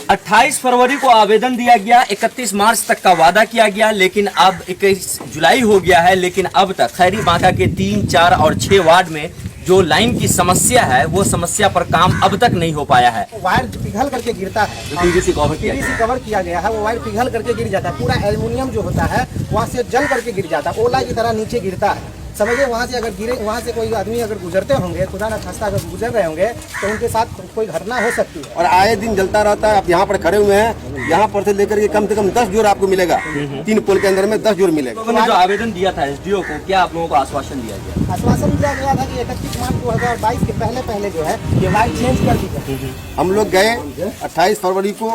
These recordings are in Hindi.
28 फरवरी को आवेदन दिया गया, 31 मार्च तक का वादा किया गया, लेकिन अब 21 जुलाई हो गया है, लेकिन अब तक खैरी बांका के 3, 4 और 6 वार्ड में जो लाइन की समस्या है वो समस्या पर काम अब तक नहीं हो पाया है। वायर पिघल करके गिरता है, जो पीवीसी कवर किया गया है वो वायर पिघल करके गिर जाता है। पूरा एल्युमिनियम जो होता है वहाँ से जल करके गिर जाता है, ओला की तरह नीचे गिरता है। समझिए वहाँ से अगर गिरे, वहाँ से कोई आदमी अगर गुजरते होंगे, खुदा न खास्ता अगर गुजर रहे होंगे तो उनके साथ कोई घटना हो सकती है। और आए दिन जलता रहता है। आप यहाँ पर खड़े हुए हैं, यहाँ पर से लेकर के कम से कम 10 जोड़ आपको मिलेगा। 3 पोल के अंदर में 10 जोड़ मिलेगा। लोगों ने जो आवेदन दिया था एसडीओ को, क्या आप लोगों को आश्वासन दिया गया? आश्वासन दिया गया था कि 31 मार्च 2022 के पहले जो है ये वायर चेंज कर दी जाए। हम लोग गए 28 फरवरी को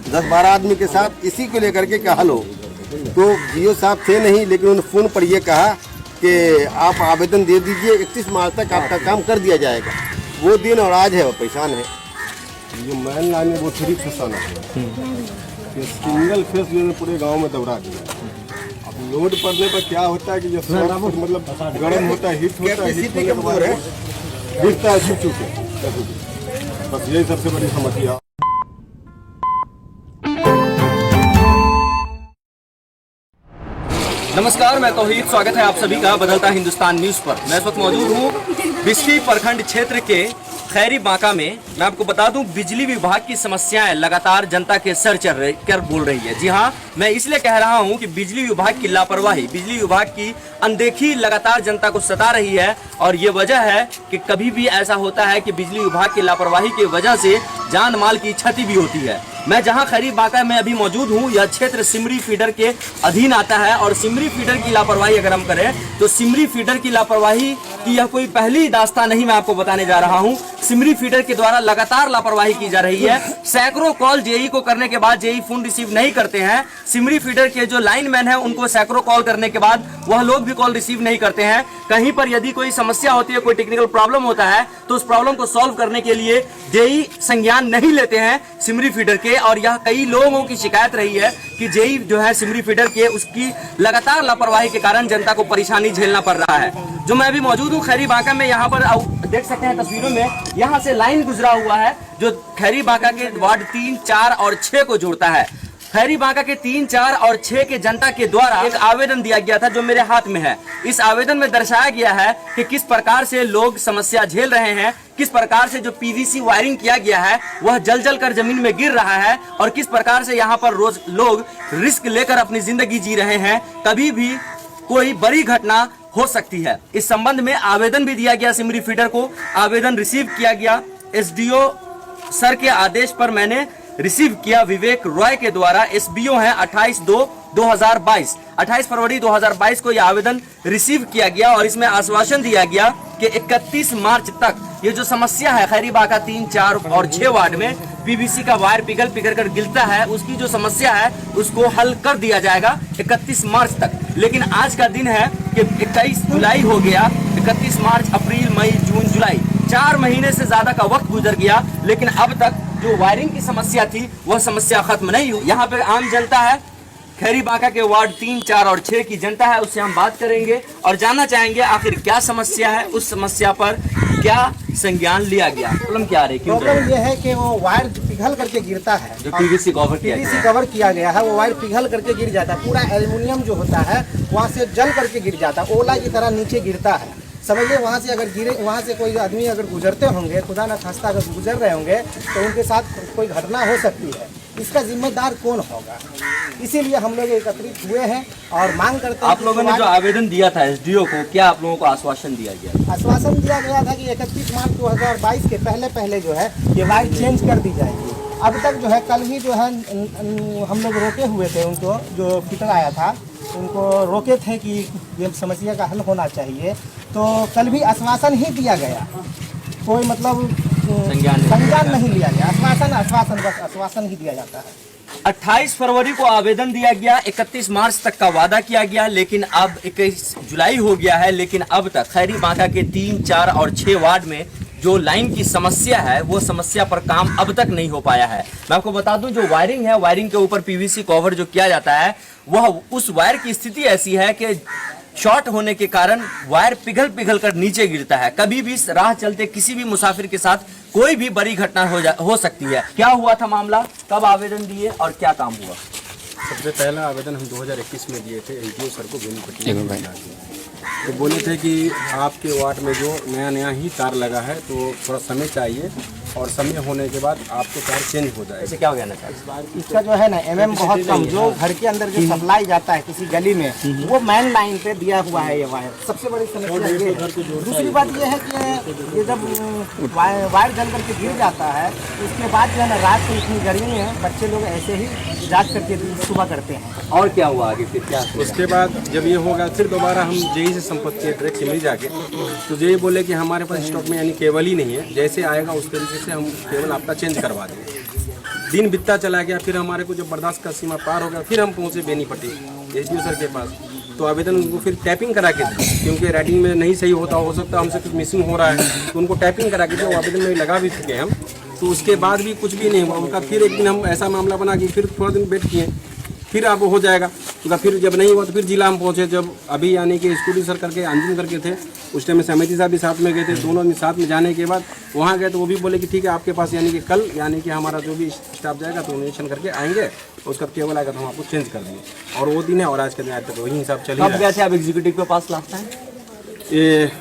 10-12 आदमी के साथ इसी को लेकर के हल हो, तो जीओ साहब थे नहीं, लेकिन उन्होंने फोन पर ये कहा कि आप आवेदन दे दीजिए, 31 मार्च तक आपका काम कर दिया जाएगा। वो दिन और आज है वो परेशान है। जो मैन लाइन है वो 3 फसाना है, सिंगल फेस जो है पूरे गांव में दौड़ा दिया। अब लोड पड़ने पर क्या होता है कि जो मतलब गर्म होता है, हीट होता है, हीट होने के बाद गिरता है छुप के। बस यही सबसे बड़ी समस्या। नमस्कार, मैं तौहीद, स्वागत है आप सभी का बदलता हिंदुस्तान न्यूज पर। मैं इस वक्त मौजूद हूँ बिस्फी प्रखंड क्षेत्र के खैरी बांका में। मैं आपको बता दूं, बिजली विभाग की समस्याएं लगातार जनता के सर चढ़ कर बोल रही है। जी हाँ, मैं इसलिए कह रहा हूं कि बिजली विभाग की लापरवाही, बिजली विभाग की अनदेखी लगातार जनता को सता रही है। और ये वजह है कि कभी भी ऐसा होता है कि बिजली विभाग की लापरवाही की वजह से जान माल की क्षति भी होती है। मैं जहां खैरी बांका में अभी मौजूद हूं, यह क्षेत्र सिमरी फीडर के अधीन आता है। और सिमरी फीडर की लापरवाही अगर हम करें तो सिमरी फीडर की लापरवाही की यह कोई पहली दास्तान नहीं, मैं आपको बताने जा रहा हूं। सिमरी फीडर के द्वारा लगातार लापरवाही की जा रही है। सैकड़ों कॉल जेई को करने के बाद जेई फोन रिसीव नहीं करते हैं। सिमरी फीडर के जो लाइनमैन हैं उनको सैकड़ों कॉल करने के बाद वह लोग भी कॉल रिसीव नहीं करते हैं। कहीं पर यदि कोई समस्या होती है, कोई टेक्निकल प्रॉब्लम होता है, तो उस प्रॉब्लम को सॉल्व करने के लिए जेई संज्ञान नहीं लेते हैं सिमरी फीडर के। और यह कई लोगों की शिकायत रही है कि जेई जो है सिमरी फीडर के, उसकी लगातार लापरवाही के कारण जनता को परेशानी झेलना पड़ रहा है। जो मैं अभी मौजूद हूँ खैरी बांका में, यहाँ पर देख सकते हैं तस्वीरों में, यहाँ से लाइन गुजरा हुआ है जो खैरी बांका के वार्ड 3, 4 और 6 को जोड़ता है। खैरी बांका के 3, 4 और 6 के जनता के द्वारा एक आवेदन दिया गया था जो मेरे हाथ में है। इस आवेदन में दर्शाया गया है कि किस प्रकार से लोग समस्या झेल रहे हैं, किस प्रकार से जो पीवीसी वायरिंग किया गया है वह जल जल कर जमीन में गिर रहा है, और किस प्रकार से यहाँ पर रोज लोग रिस्क लेकर अपनी जिंदगी जी रहे हैं। कभी भी कोई बड़ी घटना हो सकती है। इस संबंध में आवेदन भी दिया गया सिमरी फीडर को। आवेदन रिसीव किया गया एसडीओ सर के आदेश पर मैंने रिसीव किया विवेक रॉय के द्वारा। एसबीओ है 28/2/2022, 28 फरवरी 2022 को यह आवेदन रिसीव किया गया। और इसमें आश्वासन दिया गया कि 31 मार्च तक ये जो समस्या है खैरी बांका 3, 4 और 6 वार्ड में पीवीसी का वायर पिघल कर गिरता है, उसकी जो समस्या है उसको हल कर दिया जाएगा 31 मार्च तक। लेकिन आज का दिन है कि 21 जुलाई हो गया। 31 मार्च, अप्रैल, मई, जून, जुलाई, 4 महीने से ज्यादा का वक्त गुजर गया, लेकिन अब तक जो वायरिंग की समस्या थी वह समस्या खत्म नहीं हुई। यहाँ पे आम जनता है, खैरी बांका के वार्ड 3, 4 और 6 की जनता है, उससे हम बात करेंगे और जानना चाहेंगे आखिर क्या समस्या है, उस समस्या पर क्या संज्ञान लिया गया। प्रॉब्लम क्या आ रही है? प्रॉब्लम यह है कि वो वायर पिघल करके गिरता है, जो पीवीसी कवर किया गया है, वो वायर पिघल करके गिर जाता है। पूरा एल्युमिनियम जो होता है वहाँ से जल करके गिर जाता है, ओला की तरह नीचे गिरता है। समझिए वहाँ से अगर गिरे, वहाँ से कोई आदमी अगर गुजरते होंगे, खुदा न खास्ता अगर गुजर रहे होंगे तो उनके साथ कोई घटना हो सकती है। इसका जिम्मेदार कौन होगा? इसीलिए हम लोग एकत्रित हुए हैं और मांग करते हैं। आप लोगों ने जो आवेदन दिया था एसडीओ को, क्या आप लोगों को आश्वासन दिया गया? आश्वासन दिया गया था कि 31 मार्च 2022 के पहले जो है ये वायर चेंज कर दी जाएगी। अब तक जो है, कल ही जो है हम लोग रोके हुए थे उनको, जो फिटर आया था उनको रोके थे कि ये समस्या का हल होना चाहिए। तो कल भी आश्वासन ही दिया गया, कोई मतलब संज्ञान नहीं लिया गया। आश्वासन बस आश्वासन ही दिया जाता है। 28 फरवरी को आवेदन दिया गया, 31 मार्च तक का वादा किया गया, लेकिन अब 21 जुलाई हो गया है, लेकिन अब तक खैरी बांका के 3, 4 और 6 वार्ड में जो लाइन की समस्या है वो समस्या पर काम अब तक नहीं हो पाया है। मैं आपको बता दूं, जो वायरिंग है, वायरिंग के ऊपर पीवीसी कवर जो किया जाता है, वह उस वायर की स्थिति ऐसी है कि शॉर्ट होने के कारण वायर पिघल कर नीचे गिरता है। कभी भी राह चलते किसी भी मुसाफिर के साथ कोई भी बड़ी घटना हो सकती है। क्या हुआ था मामला, कब आवेदन दिए और क्या काम हुआ? सबसे पहला आवेदन हम 2021 में दिए थे एनजीओ सर को बेनीपट्टी। तो बोले थे कि आपके वार्ड में जो नया ही तार लगा है तो थोड़ा समय चाहिए और समय होने के बाद आपको तार चेंज हो जाए। ऐसे क्या हो गया ना सर? इसका जो है ना बहुत कम, जो घर के अंदर जो सप्लाई जाता है किसी गली में वो मेन लाइन पे दिया हुआ है ये वायर। सबसे बड़ी समस्या ये है। दूसरी बात ये है कि ये जब वायर जल करके गिर जाता है उसके बाद जो है ना रात को इतनी गर्मी है, बच्चे लोग ऐसे ही जाग करके सुबह करते हैं। और क्या हुआ आगे फिर क्या? उसके बाद जब ये होगा फिर दोबारा हम जेई से संपर्क किए डायरेक्ट सिमरी जाके, तो जेई बोले कि हमारे पास स्टॉक में यानी केबल ही नहीं है, जैसे आएगा उस तरीके से हम केबल आपका चेंज करवा देंगे। दिन बीतता चला गया, फिर हमारे को जब बर्दाश्त का सीमा पार हो गया फिर हम पहुंचे बेनीपट्टी एसडीओ सर के पास। तो आवेदन उनको फिर टैपिंग करा के दी, क्योंकि राइटिंग में नहीं सही होता, हो सकता है हमसे कुछ मिसिंग हो रहा है, तो उनको टैपिंग करा के दी। वो आवेदन में लगा भी चुके हम, तो उसके बाद भी कुछ भी नहीं हुआ उनका। फिर एक दिन हम ऐसा मामला बना कि फिर थोड़ा दिन वेट किए, फिर अब हो जाएगा। तो फिर जब नहीं हुआ तो फिर जिला हम पहुंचे। जब अभी यानी कि स्कूटी सर करके अंजुम करके थे, उस टाइम में समिति साहब भी साथ में गए थे, दोनों आदमी साथ में जाने के बाद वहाँ गए तो वो भी बोले कि ठीक है आपके पास यानी कि कल यानी कि हमारा जो भी स्टाफ जाएगा तो निरीक्षण करके आएंगे, उसका केबल आएगा तो हम आपको चेंज कर देंगे। और वो दिन है और आज के दिन आज तक वही हिसाब चल रहा है। कब गए थे आप एग्जीक्यूटिव के पास लास्ट टाइम? ये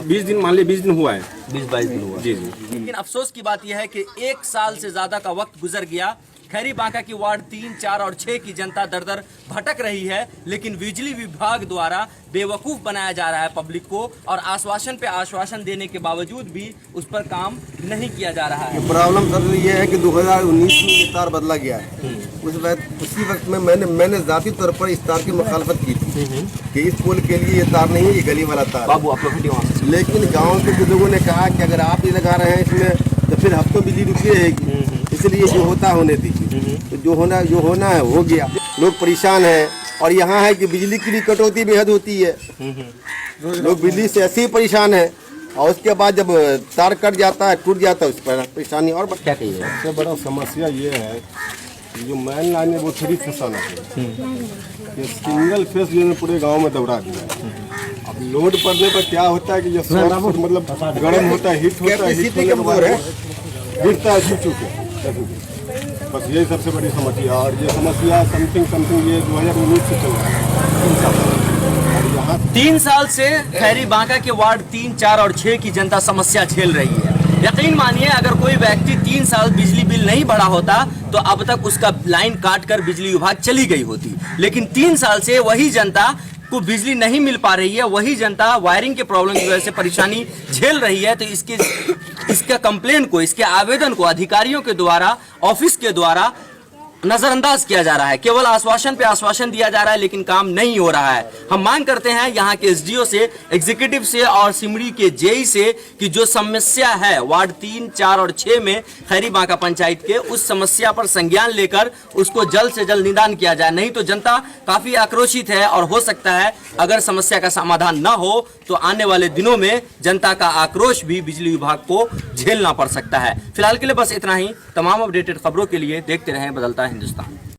20 दिन, मान लीजिए 20 दिन हुआ है। 20-22 दिन हुआ। जी जी। लेकिन अफसोस की बात यह है कि 1 साल से ज्यादा का वक्त गुजर गया। खैरी बांका की वार्ड 3, 4 और 6 की जनता दर दर भटक रही है, लेकिन बिजली विभाग द्वारा बेवकूफ बनाया जा रहा है पब्लिक को, और आश्वासन पे आश्वासन देने के बावजूद भी उस पर काम नहीं किया जा रहा है। प्रॉब्लम सर ये है कि 2019 में ये तार बदला गया है। उसी वक्त में मैंने जाती तौर पर इस तार की मुखालफत की थी कि इस पुल के लिए ये तार नहीं है, ये गली वाला तार। बाबू आप लोग, लेकिन गाँव के लोगों ने कहा कि अगर आप ये लगा रहे हैं इसमें तो फिर हफ्तों बिजली रुकी रहेगी, इसलिए जो होता होने दीजिए। तो जो होना है हो गया। लोग परेशान हैं और यहाँ है कि बिजली की भी कटौती बेहद होती है, लोग बिजली से ऐसे ही परेशान है। और उसके बाद जब तार कट जाता है, टूट जाता है, उस पर परेशानी और क्या कहिए? सबसे बड़ा समस्या ये है कि जो मेन लाइन है वो 3 फेस आना है, ये सिंगल फेस जो है पूरे गांव में दौड़ा दिया है। अब लोड पड़ने पर क्या होता है कि जो मतलब गर्म होता है, हीट होता है, हीट होने के बाद गिरता है चुप चुके। बस यही सबसे बड़ी समस्या। और ये समस्या समथिंग ये 2019 से चल रहा है। और यहाँ 3 साल से खैरी बांका के वार्ड 3, 4 और 6 की जनता समस्या झेल रही है। यकीन मानिए अगर कोई व्यक्ति 3 साल बिजली बिल नहीं भरा होता तो अब तक उसका लाइन काट कर बिजली विभाग चली गई होती, लेकिन 3 साल से वही जनता को बिजली नहीं मिल पा रही है, वही जनता वायरिंग के प्रॉब्लम की वजह से परेशानी झेल रही है। तो इसका कंप्लेन को, इसके आवेदन को अधिकारियों के द्वारा, ऑफिस के द्वारा नजरअंदाज किया जा रहा है। केवल आश्वासन पे आश्वासन दिया जा रहा है, लेकिन काम नहीं हो रहा है। हम मांग करते हैं यहाँ के एसडीओ से, एग्जीक्यूटिव से और सिमरी के जेई से कि जो समस्या है वार्ड 3, 4 और 6 में खैरी बांका पंचायत के, उस समस्या पर संज्ञान लेकर उसको जल्द से जल्द निदान किया जाए। नहीं तो जनता काफी आक्रोशित है और हो सकता है अगर समस्या का समाधान न हो तो आने वाले दिनों में जनता का आक्रोश भी बिजली विभाग को झेलना पड़ सकता है। फिलहाल के लिए बस इतना ही। तमाम अपडेटेड खबरों के लिए देखते रहें बदलता हिंदुस्तान।